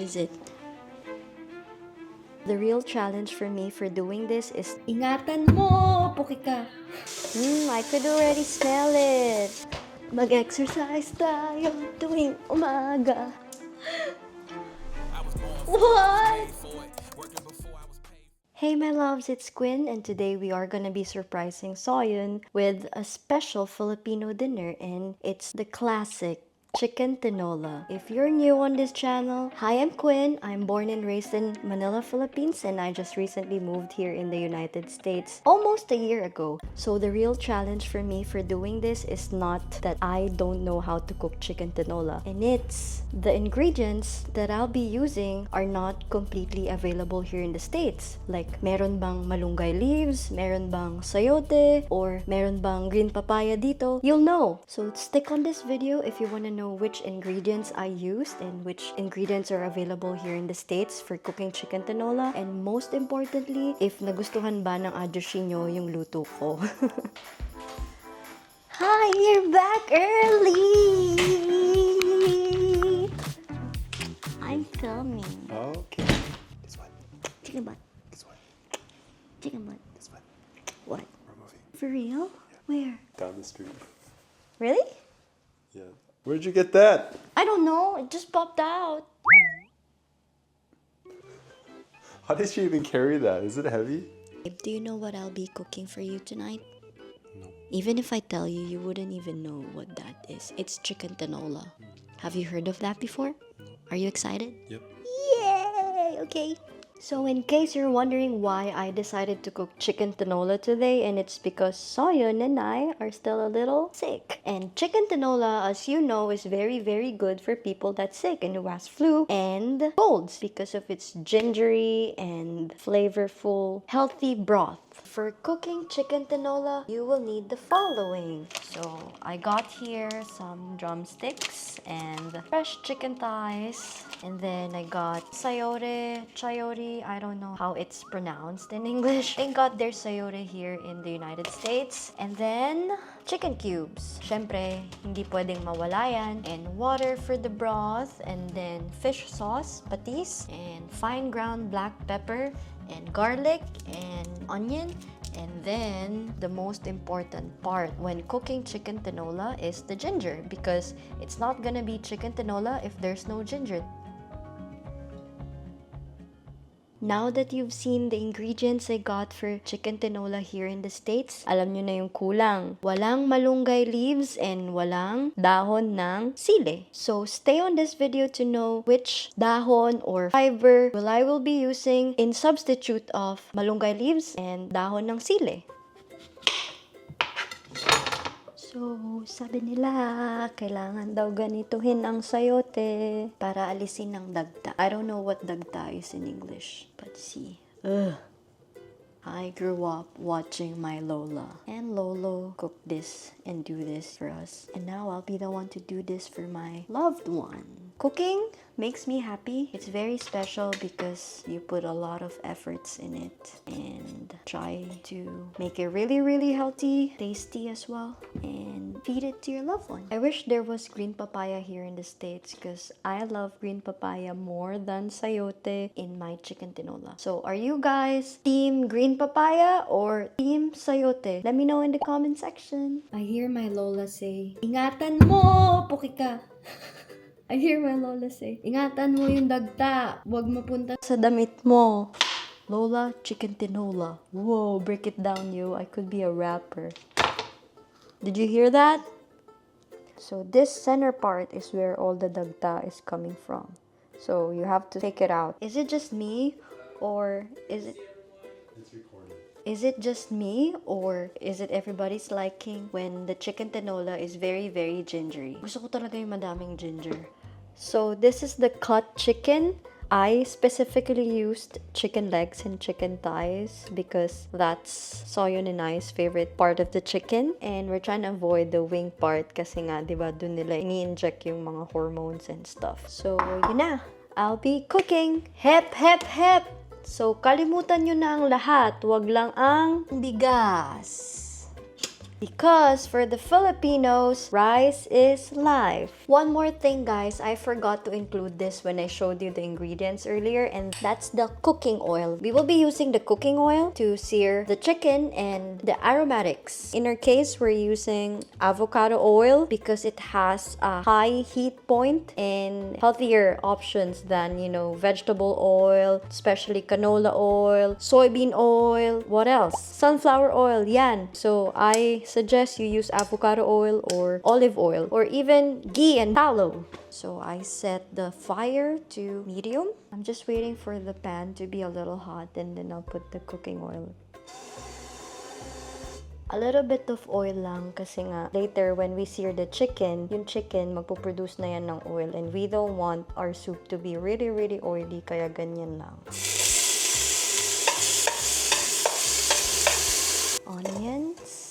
is it? The real challenge for me for doing this is ingatan mo, puki ka. I could already smell it. Mag-exercise tayo tuwing umaga. What? Hey my loves, it's Quinn, and today we are gonna be surprising SeoHyun with a special Filipino dinner, and it's the classic Chicken Tinola. If you're new on this channel, hi, I'm Quinn. I'm born and raised in Manila, Philippines, and I just recently moved here in the United States almost a year ago. So the real challenge for me for doing this is not that I don't know how to cook chicken tinola, and it's the ingredients that I'll be using are not completely available here in the States. Like, meron bang malunggay leaves, meron bang sayote, or meron bang green papaya dito? You'll know. So stick on this video if you want to know which ingredients I used and which ingredients are available here in the States for cooking chicken tinola, and most importantly, if nagustuhan ba ng ajushi nyo yung luto ko. Hi, you're back early! I'm filming. Okay. Guess what? Chicken butt. Guess what? Chicken butt. Guess what? What? We're moving. For real? Yeah. Where? Down the street. Really? Yeah. Where'd you get that? I don't know. It just popped out. How did you even carry that? Is it heavy? Do you know what I'll be cooking for you tonight? No. Even if I tell you, you wouldn't even know what that is. It's chicken tinola. Have you heard of that before? Are you excited? Yep. Yay! Okay. So in case you're wondering why I decided to cook chicken tinola today, and it's because SeoHyun and I are still a little sick. And chicken tinola, as you know, is very, very good for people that's sick and who has flu and colds because of its gingery and flavorful, healthy broth. For cooking chicken tinola, you will need the following. So I got here some drumsticks and fresh chicken thighs. And then I got sayote, chayote, I don't know how it's pronounced in English. They got their sayote here in the United States. And then chicken cubes. Syempre, hindi pwedeng mawala yan. And water for the broth. And then fish sauce, patis. And fine ground black pepper. And garlic and onion. And then the most important part when cooking chicken tinola is the ginger, because it's not gonna be chicken tinola if there's no ginger. Now that you've seen the ingredients I got for chicken tinola here in the States, alam nyo na yung kulang. Walang malunggay leaves and walang dahon ng sili. So stay on this video to know which dahon or fiber I will be using in substitute of malunggay leaves and dahon ng sili. So, sabi nila, kailangan daw ganituhin ang sayote para alisin ang dagta. I don't know what dagta is in English, but see. Ugh. I grew up watching my Lola, and Lolo cooked this and do this for us. And now I'll be the one to do this for my loved one. Cooking makes me happy. It's very special because you put a lot of efforts in it and try to make it really, really healthy, tasty as well, and feed it to your loved one. I wish there was green papaya here in the States because I love green papaya more than sayote in my chicken tinola. So are you guys team green papaya or team sayote? Let me know in the comment section. I hear my Lola say, ingatan mo, puki ka. I hear my Lola say, ingatan mo yung dagta, huwag mapunta sa damit mo. Lola, chicken tinola. Whoa, break it down, yo. I could be a rapper. Did you hear that? So this center part is where all the dagta is coming from. So you have to take it out. Is it just me or is it... It's recording. Is it just me or is it everybody's liking when the chicken tinola is very, very gingery? Gusto ko talaga yung madaming ginger. So this is the cut chicken. I specifically used chicken legs and chicken thighs because that's SeoHyun and I's favorite part of the chicken. And we're trying to avoid the wing part kasi nga, diba, dun nila ini-inject yung mga hormones and stuff. So, yun na. I'll be cooking. Hep, hep, hep! So, kalimutan nyo na ang lahat. Wag lang ang bigas. Because for the Filipinos, rice is life. One more thing, guys, I forgot to include this when I showed you the ingredients earlier, and that's the cooking oil. We will be using the cooking oil to sear the chicken and the aromatics. In our case, we're using avocado oil because it has a high heat point and healthier options than, vegetable oil, especially canola oil, soybean oil, what else? Sunflower oil, yan. So I suggest you use avocado oil or olive oil or even ghee and tallow. So I set the fire to medium. I'm just waiting for the pan to be a little hot and then I'll put the cooking oil. A little bit of oil lang kasi nga later when we sear the chicken, yung chicken magpo-produce na yan ng oil and we don't want our soup to be really, really oily kaya ganyan lang. Onions.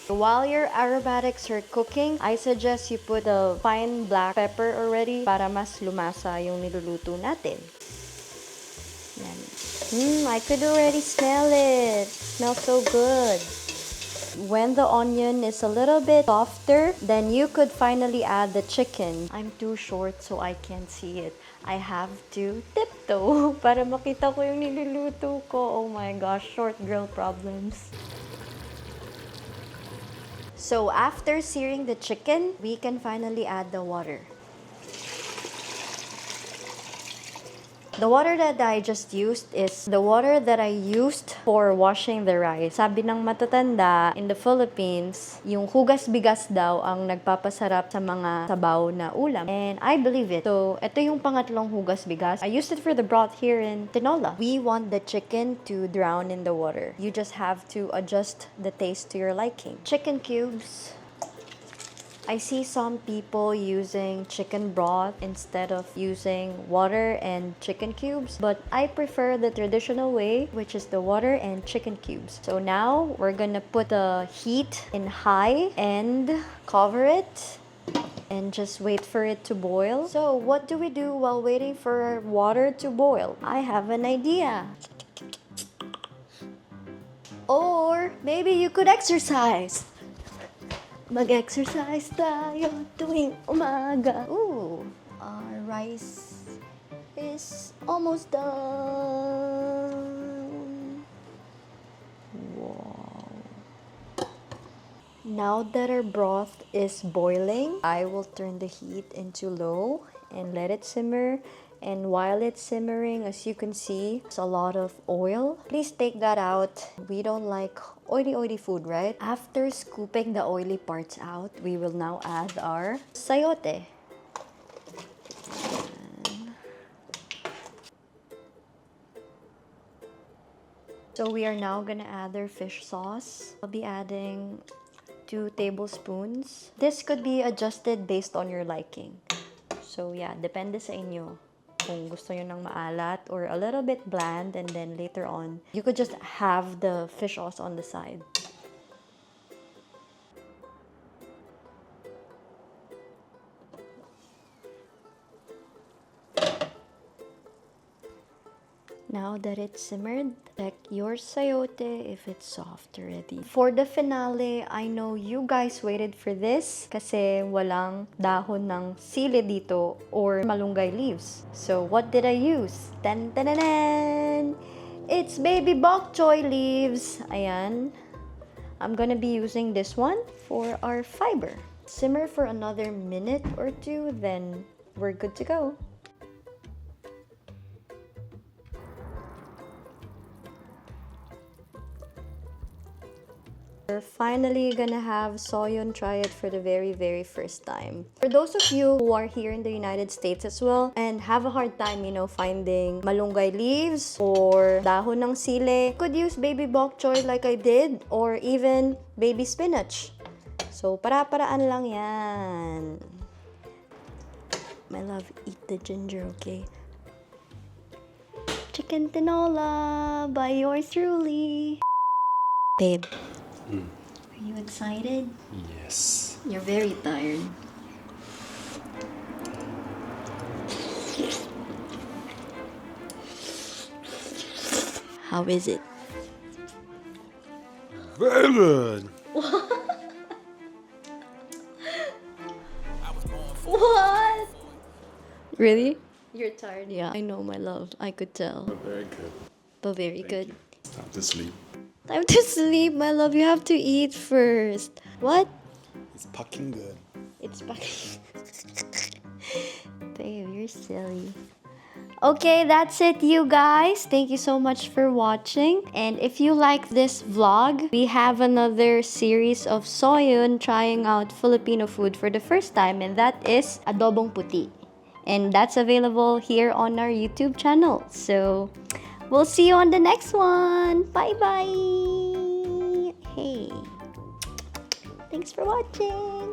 While your aromatics are cooking, I suggest you put a fine black pepper already para mas lumasa yung niluluto natin. Yan. I could already smell it. Smells so good. When the onion is a little bit softer, then you could finally add the chicken. I'm too short so I can't see it. I have to tiptoe para makita ko yung niluluto ko. Oh my gosh, short girl problems. So after searing the chicken, we can finally add the water. The water that I just used is the water that I used for washing the rice. Sabi ng matatanda, in the Philippines, yung hugas bigas daw ang nagpapasarap sa mga sabaw na ulam. And I believe it. So, ito yung pangatlong hugas bigas. I used it for the broth here in Tinola. We want the chicken to drown in the water. You just have to adjust the taste to your liking. Chicken cubes. I see some people using chicken broth instead of using water and chicken cubes, but I prefer the traditional way, which is the water and chicken cubes. So now we're gonna put the heat in high and cover it and just wait for it to boil. So what do we do while waiting for water to boil? I have an idea. Or maybe you could exercise. Mag-exercise tayo tuwing umaga. Ooh, our rice is almost done. Wow. Now that our broth is boiling, I will turn the heat into low and let it simmer. And while it's simmering, as you can see, there's a lot of oil. Please take that out. We don't like oily food, right? After scooping the oily parts out, we will now add our sayote. So we are now gonna add our fish sauce. I'll be adding 2 tablespoons. This could be adjusted based on your liking. So yeah, depende sa inyo. Kung gusto nyo ng maalat or a little bit bland, and then later on, you could just have the fish sauce on the side. Now that it's simmered, check your sayote if it's soft already. For the finale, I know you guys waited for this kasi walang dahon ng sili dito or malunggay leaves. So what did I use? Tan tan tan! It's baby bok choy leaves. Ayan. I'm gonna be using this one for our fiber. Simmer for another minute or 2, then we're good to go. We're finally gonna have SeoHyun try it for the very first time. For those of you who are here in the United States as well and have a hard time, finding malunggay leaves or dahon ng sili, could use baby bok choy like I did, or even baby spinach. So, para-paraan lang yan. My love, eat the ginger, okay? Chicken Tinola by yours truly. Babe. Are you excited? Yes. You're very tired. How is it? Very good. What? Really? You're tired? Yeah, I know, my love. I could tell. Very good. But very good. It's time to sleep. Time to sleep, my love. You have to eat first. What? It's fucking good. It's back. Babe, you're silly. Okay, that's it, you guys. Thank you so much for watching. And if you like this vlog, we have another series of SeoHyun trying out Filipino food for the first time, and that is adobong puti. And that's available here on our YouTube channel. So, we'll see you on the next one. Bye-bye. Hey. Thanks for watching.